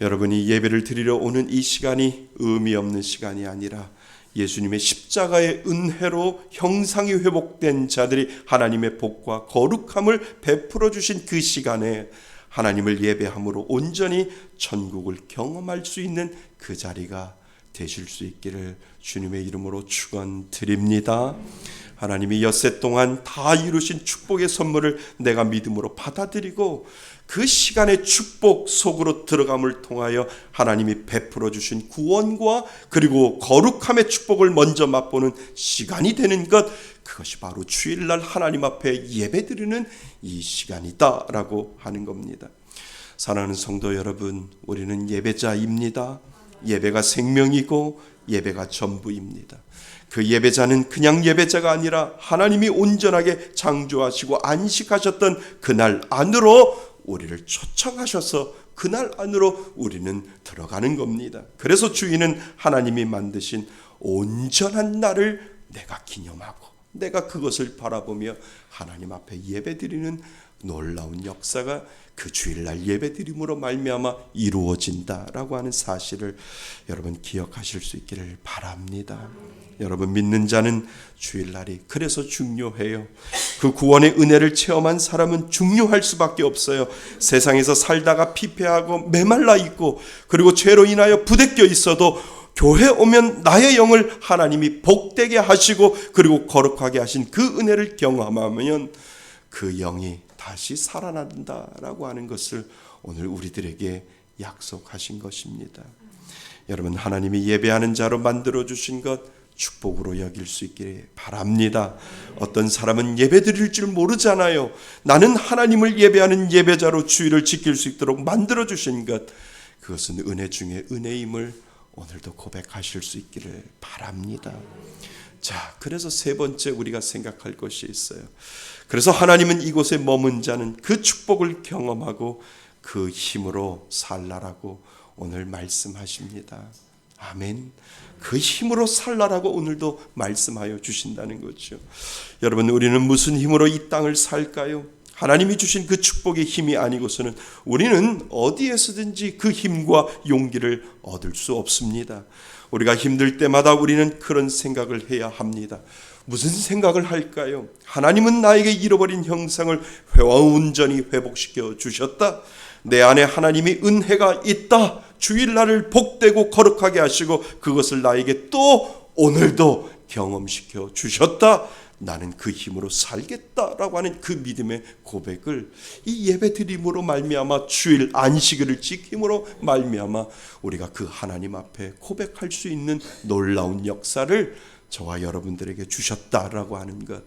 여러분이 예배를 드리러 오는 이 시간이 의미 없는 시간이 아니라 예수님의 십자가의 은혜로 형상이 회복된 자들이 하나님의 복과 거룩함을 베풀어 주신 그 시간에 하나님을 예배함으로 온전히 천국을 경험할 수 있는 그 자리가 되실 수 있기를 주님의 이름으로 축원드립니다. 하나님이 엿새 동안 다 이루신 축복의 선물을 내가 믿음으로 받아들이고 그 시간의 축복 속으로 들어감을 통하여 하나님이 베풀어 주신 구원과 그리고 거룩함의 축복을 먼저 맛보는 시간이 되는 것, 그것이 바로 주일날 하나님 앞에 예배드리는 이 시간이다라고 하는 겁니다. 사랑하는 성도 여러분, 우리는 예배자입니다. 예배가 생명이고 예배가 전부입니다. 그 예배자는 그냥 예배자가 아니라 하나님이 온전하게 창조하시고 안식하셨던 그날 안으로 우리를 초청하셔서 그날 안으로 우리는 들어가는 겁니다. 그래서 주인은 하나님이 만드신 온전한 날을 내가 기념하고 내가 그것을 바라보며 하나님 앞에 예배드리는 놀라운 역사가 그 주일날 예배드림으로 말미암아 이루어진다라고 하는 사실을 여러분 기억하실 수 있기를 바랍니다. 여러분, 믿는 자는 주일날이 그래서 중요해요. 그 구원의 은혜를 체험한 사람은 중요할 수밖에 없어요. 세상에서 살다가 피폐하고 메말라 있고 그리고 죄로 인하여 부대껴 있어도 교회 오면 나의 영을 하나님이 복되게 하시고 그리고 거룩하게 하신 그 은혜를 경험하면 그 영이 다시 살아난다라고 하는 것을 오늘 우리들에게 약속하신 것입니다. 여러분, 하나님이 예배하는 자로 만들어 주신 것 축복으로 여길 수 있기를 바랍니다. 어떤 사람은 예배 드릴 줄 모르잖아요. 나는 하나님을 예배하는 예배자로 주일을 지킬 수 있도록 만들어 주신 것, 그것은 은혜 중에 은혜임을 오늘도 고백하실 수 있기를 바랍니다. 자, 그래서 세 번째 우리가 생각할 것이 있어요. 그래서 하나님은 이곳에 머문 자는 그 축복을 경험하고 그 힘으로 살라라고 오늘 말씀하십니다. 아멘. 그 힘으로 살라라고 오늘도 말씀하여 주신다는 거죠. 여러분, 우리는 무슨 힘으로 이 땅을 살까요? 하나님이 주신 그 축복의 힘이 아니고서는 우리는 어디에서든지 그 힘과 용기를 얻을 수 없습니다. 우리가 힘들 때마다 우리는 그런 생각을 해야 합니다. 무슨 생각을 할까요? 하나님은 나에게 잃어버린 형상을 온전히 회복시켜 주셨다. 내 안에 하나님의 은혜가 있다. 주일날을 복되고 거룩하게 하시고 그것을 나에게 또 오늘도 경험시켜 주셨다. 나는 그 힘으로 살겠다라고 하는 그 믿음의 고백을 이 예배드림으로 말미암아 주일 안식일을 지킴으로 말미암아 우리가 그 하나님 앞에 고백할 수 있는 놀라운 역사를 저와 여러분들에게 주셨다라고 하는 것,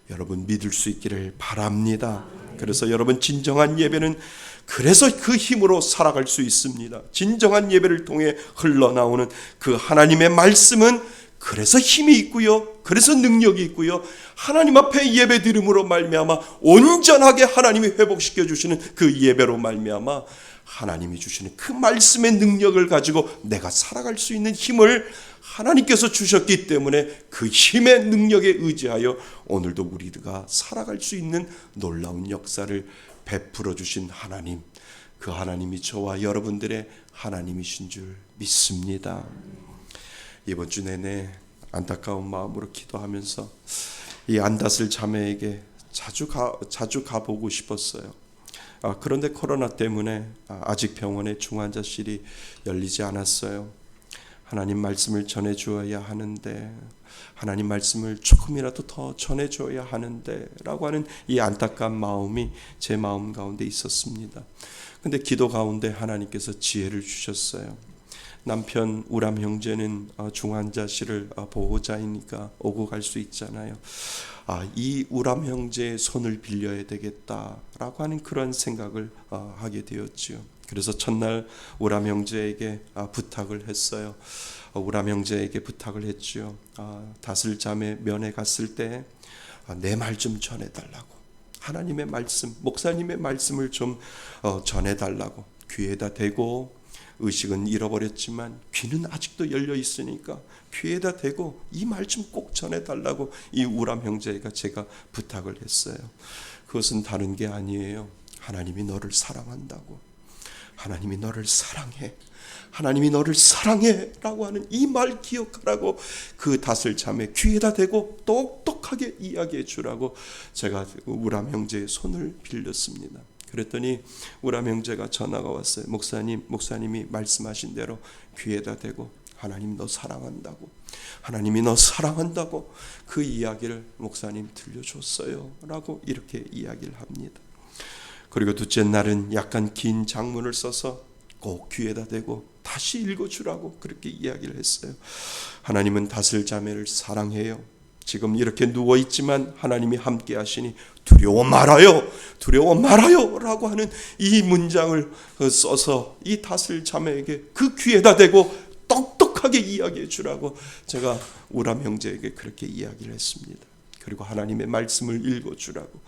여러분 믿을 수 있기를 바랍니다. 그래서 여러분, 진정한 예배는 그래서 그 힘으로 살아갈 수 있습니다. 진정한 예배를 통해 흘러나오는 그 하나님의 말씀은 그래서 힘이 있고요, 그래서 능력이 있고요, 하나님 앞에 예배 드림으로 말미암아 온전하게 하나님이 회복시켜 주시는 그 예배로 말미암아 하나님이 주시는 그 말씀의 능력을 가지고 내가 살아갈 수 있는 힘을 하나님께서 주셨기 때문에 그 힘의 능력에 의지하여 오늘도 우리가 살아갈 수 있는 놀라운 역사를 베풀어 주신 하나님, 그 하나님이 저와 여러분들의 하나님이신 줄 믿습니다. 이번 주 내내 안타까운 마음으로 기도하면서 이 안다슬 자매에게 자주 가보고 싶었어요. 그런데 코로나 때문에 아직 병원의 중환자실이 열리지 않았어요. 하나님 말씀을 전해주어야 하는데, 하나님 말씀을 조금이라도 더 전해줘야 하는데 라고 하는 이 안타까운 마음이 제 마음 가운데 있었습니다. 근데 기도 가운데 하나님께서 지혜를 주셨어요. 남편 우람 형제는 중환자실을 보호자이니까 오고 갈 수 있잖아요. 이 우람 형제의 손을 빌려야 되겠다라고 하는 그런 생각을 하게 되었지요. 그래서 첫날 우람 형제에게 부탁을 했어요. 우람 형제에게 부탁을 했죠. 다슬 자매 면회 갔을 때 내 말 좀 전해달라고, 하나님의 말씀, 목사님의 말씀을 좀 전해달라고, 귀에다 대고, 의식은 잃어버렸지만 귀는 아직도 열려 있으니까 귀에다 대고 이 말 좀 꼭 전해달라고 이 우람 형제가 제가 부탁을 했어요. 그것은 다른 게 아니에요. 하나님이 너를 사랑한다고, 하나님이 너를 사랑해, 하나님이 너를 사랑해 라고 하는 이 말 기억하라고 그 다슬 자매 귀에다 대고 똑똑하게 이야기해 주라고 제가 우람 형제의 손을 빌렸습니다. 그랬더니 우람 형제가 전화가 왔어요. 목사님이 말씀하신 대로 귀에다 대고 하나님 너 사랑한다고, 하나님이 너 사랑한다고 그 이야기를 목사님 들려줬어요 라고 이렇게 이야기를 합니다. 그리고 둘째 날은 약간 긴 장문을 써서 꼭 귀에다 대고 다시 읽어주라고 그렇게 이야기를 했어요. 하나님은 다슬 자매를 사랑해요. 지금 이렇게 누워있지만 하나님이 함께 하시니 두려워 말아요, 두려워 말아요 라고 하는 이 문장을 써서 이 다슬 자매에게 그 귀에다 대고 똑똑하게 이야기해 주라고 제가 우람 형제에게 그렇게 이야기를 했습니다. 그리고 하나님의 말씀을 읽어주라고,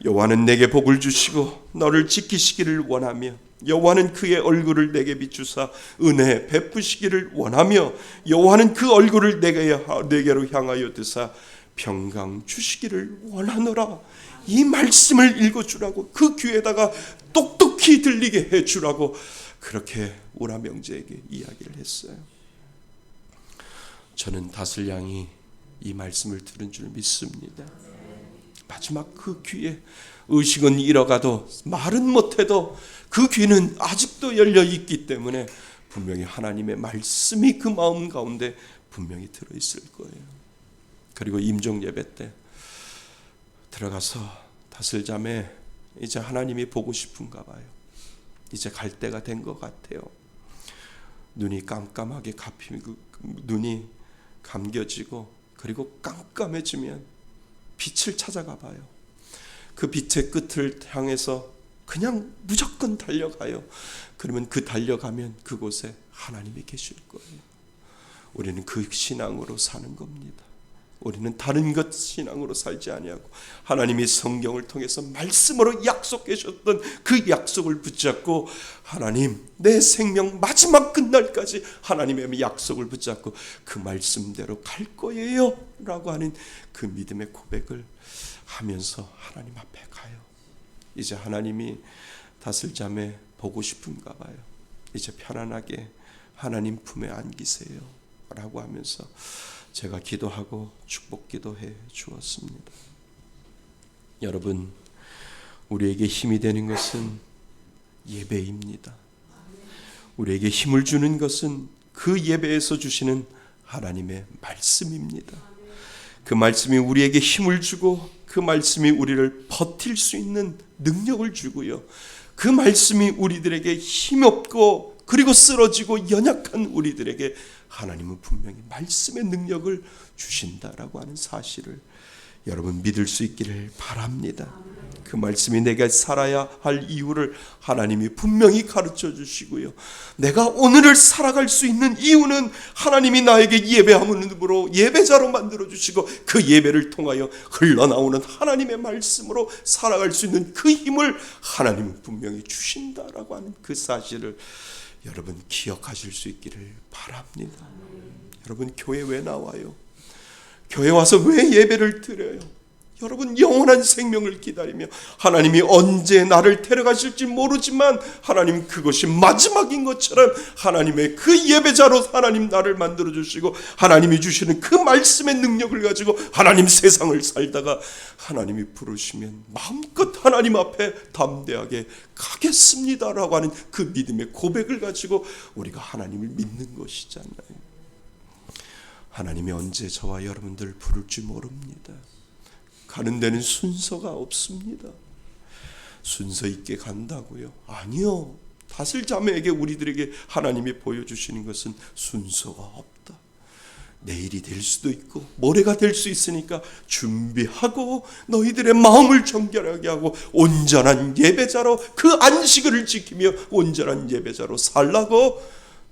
여호와는 내게 복을 주시고 너를 지키시기를 원하며 여호와는 그의 얼굴을 내게 비추사 은혜 베푸시기를 원하며 여호와는 그 얼굴을 내게로 향하여 드사 평강 주시기를 원하노라. 이 말씀을 읽어주라고, 그 귀에다가 똑똑히 들리게 해주라고 그렇게 우람 형제에게 이야기를 했어요. 저는 다슬 양이 이 말씀을 들은 줄 믿습니다. 마지막 그 귀에 의식은 잃어가도 말은 못해도 그 귀는 아직도 열려 있기 때문에 분명히 하나님의 말씀이 그 마음 가운데 분명히 들어있을 거예요. 그리고 임종 예배 때 들어가서 다슬 자매 이제 하나님이 보고 싶은가 봐요. 이제 갈 때가 된 것 같아요. 눈이 깜깜하게 눈이 감겨지고 그리고 깜깜해지면 빛을 찾아가 봐요. 그 빛의 끝을 향해서 그냥 무조건 달려가요. 그러면 그 달려가면 그곳에 하나님이 계실 거예요. 우리는 그 신앙으로 사는 겁니다. 우리는 다른 것 신앙으로 살지 아니하고 하나님이 성경을 통해서 말씀으로 약속해 주셨던 그 약속을 붙잡고 하나님 내 생명 마지막 끝날까지 하나님의 약속을 붙잡고 그 말씀대로 갈 거예요 라고 하는 그 믿음의 고백을 하면서 하나님 앞에 가요. 이제 하나님이 다슬자매 보고 싶은가 봐요. 이제 편안하게 하나님 품에 안기세요 라고 하면서 제가 기도하고 축복 기도해 주었습니다. 여러분, 우리에게 힘이 되는 것은 예배입니다. 우리에게 힘을 주는 것은 그 예배에서 주시는 하나님의 말씀입니다. 그 말씀이 우리에게 힘을 주고 그 말씀이 우리를 버틸 수 있는 능력을 주고요. 그 말씀이 우리들에게 힘없고 그리고 쓰러지고 연약한 우리들에게 하나님은 분명히 말씀의 능력을 주신다라고 하는 사실을 여러분 믿을 수 있기를 바랍니다. 그 말씀이 내가 살아야 할 이유를 하나님이 분명히 가르쳐 주시고요. 내가 오늘을 살아갈 수 있는 이유는 하나님이 나에게 예배함으로 예배자로 만들어 주시고 그 예배를 통하여 흘러나오는 하나님의 말씀으로 살아갈 수 있는 그 힘을 하나님은 분명히 주신다라고 하는 그 사실을 여러분 기억하실 수 있기를 바랍니다. 여러분 교회 왜 나와요? 교회 와서 왜 예배를 드려요? 여러분 영원한 생명을 기다리며 하나님이 언제 나를 데려가실지 모르지만 하나님 그것이 마지막인 것처럼 하나님의 그 예배자로 하나님 나를 만들어주시고 하나님이 주시는 그 말씀의 능력을 가지고 하나님 세상을 살다가 하나님이 부르시면 마음껏 하나님 앞에 담대하게 가겠습니다라고 하는 그 믿음의 고백을 가지고 우리가 하나님을 믿는 것이잖아요. 하나님이 언제 저와 여러분들 부를지 모릅니다. 가는 데는 순서가 없습니다. 순서 있게 간다고요? 아니요. 다슬자매에게 우리들에게 하나님이 보여주시는 것은 순서가 없다. 내일이 될 수도 있고 모레가 될 수 있으니까 준비하고 너희들의 마음을 정결하게 하고 온전한 예배자로 그 안식을 지키며 온전한 예배자로 살라고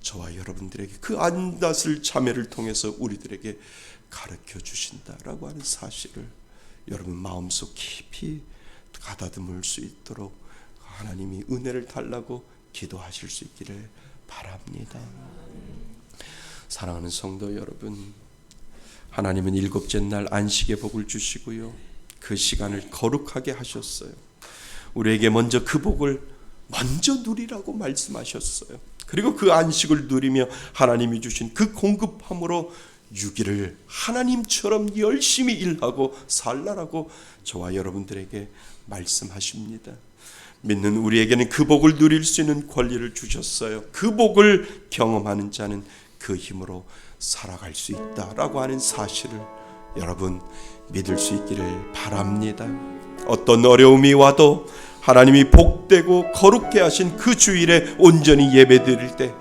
저와 여러분들에게 그 안다슬 자매를 통해서 우리들에게 가르쳐 주신다라고 하는 사실을 여러분 마음속 깊이 가다듬을 수 있도록 하나님이 은혜를 달라고 기도하실 수 있기를 바랍니다. 사랑하는 성도 여러분, 하나님은 일곱째 날 안식의 복을 주시고요. 그 시간을 거룩하게 하셨어요. 우리에게 먼저 그 복을 먼저 누리라고 말씀하셨어요. 그리고 그 안식을 누리며 하나님이 주신 그 공급함으로 6일을 하나님처럼 열심히 일하고 살라라고 저와 여러분들에게 말씀하십니다. 믿는 우리에게는 그 복을 누릴 수 있는 권리를 주셨어요. 그 복을 경험하는 자는 그 힘으로 살아갈 수 있다라고 하는 사실을 여러분 믿을 수 있기를 바랍니다. 어떤 어려움이 와도 하나님이 복되고 거룩게 하신 그 주일에 온전히 예배드릴 때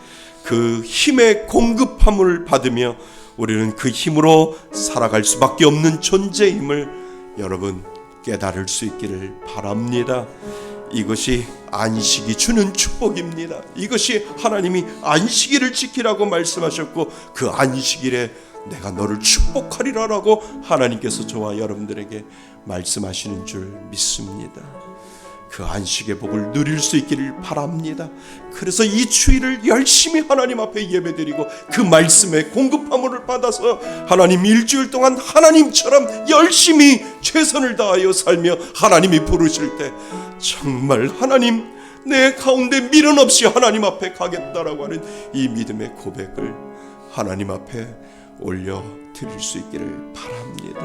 그 힘의 공급함을 받으며 우리는 그 힘으로 살아갈 수밖에 없는 존재임을 여러분 깨달을 수 있기를 바랍니다. 이것이 안식이 주는 축복입니다. 이것이 하나님이 안식일을 지키라고 말씀하셨고 그 안식일에 내가 너를 축복하리라라고 하나님께서 저와 여러분들에게 말씀하시는 줄 믿습니다. 그 안식의 복을 누릴 수 있기를 바랍니다. 그래서 이 주일을 열심히 하나님 앞에 예배드리고 그 말씀의 공급함을 받아서 하나님 일주일 동안 하나님처럼 열심히 최선을 다하여 살며 하나님이 부르실 때 정말 하나님 내 가운데 미련 없이 하나님 앞에 가겠다라고 하는 이 믿음의 고백을 하나님 앞에 올려 드릴 수 있기를 바랍니다.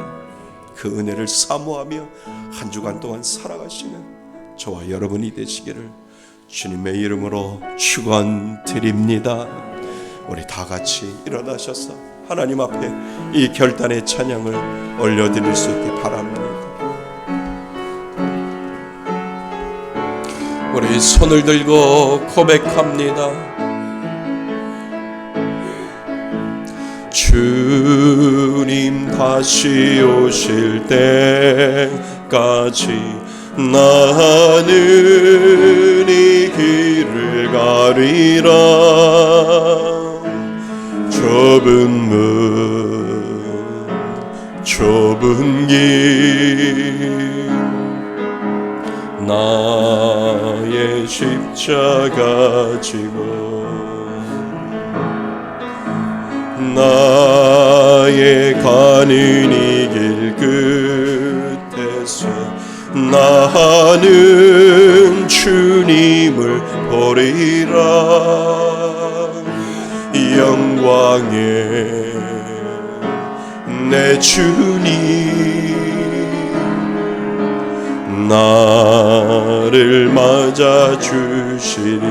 그 은혜를 사모하며 한 주간 동안 살아가시는 저와 여러분이 되시기를 주님의 이름으로 축원드립니다. 우리 다 같이 일어나셔서 하나님 앞에 이 결단의 찬양을 올려드릴 수 있기 바랍니다. 우리 손을 들고 고백합니다. 주님 다시 오실 때까지 나는 이 길을 가리라. 좁은 문 길 나의 십자가 지고 나의 가는 이 길 끝에서 나는 주님을 보리라. 영광의 내 주님 나를 맞아주시리.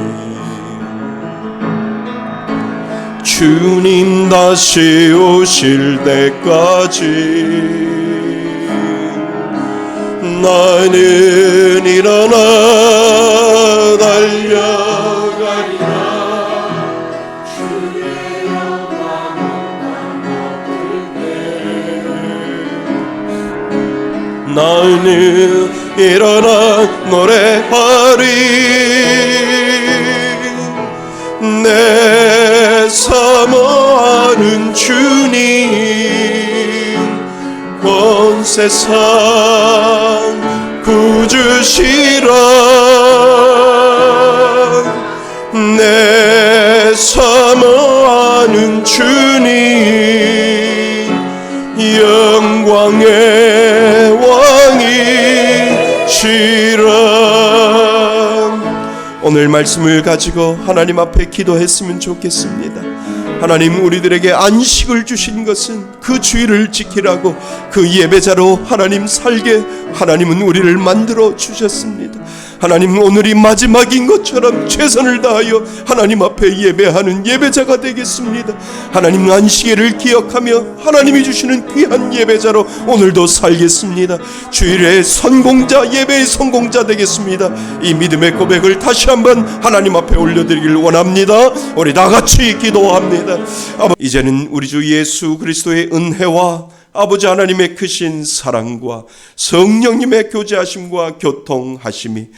주님 다시 오실 때까지 나는 일어나 달려가리라. 주의 영광을 높일 때 나는 일어나 노래하리. 내 사모하는 주님 온 세상 구주시라. 내 사모하는 주님 영광의 왕이시라. 오늘 말씀을 가지고 하나님 앞에 기도했으면 좋겠습니다. 하나님, 우리들에게 안식을 주신 것은 그 주의를 지키라고 그 예배자로 하나님 살게 하나님은 우리를 만들어 주셨습니다. 하나님, 오늘이 마지막인 것처럼 최선을 다하여 하나님 앞에 예배하는 예배자가 되겠습니다. 하나님, 안식일을 기억하며 하나님이 주시는 귀한 예배자로 오늘도 살겠습니다. 주일의 선공자, 예배의 선공자 되겠습니다. 이 믿음의 고백을 다시 한번 하나님 앞에 올려드리길 원합니다. 우리 다같이 기도합니다. 이제는 우리 주 예수 그리스도의 은혜와 아버지 하나님의 크신 사랑과 성령님의 교제하심과 교통하심이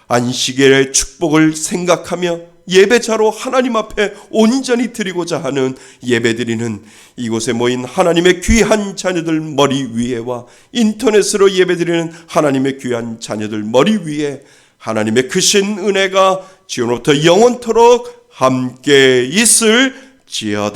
안식일의 축복을 생각하며 예배자로 하나님 앞에 온전히 드리고자 하는 예배드리는 이곳에 모인 하나님의 귀한 자녀들 머리 위에와 인터넷으로 예배드리는 하나님의 귀한 자녀들 머리 위에 하나님의 크신 은혜가 지금부터 영원토록 함께 있을지어다.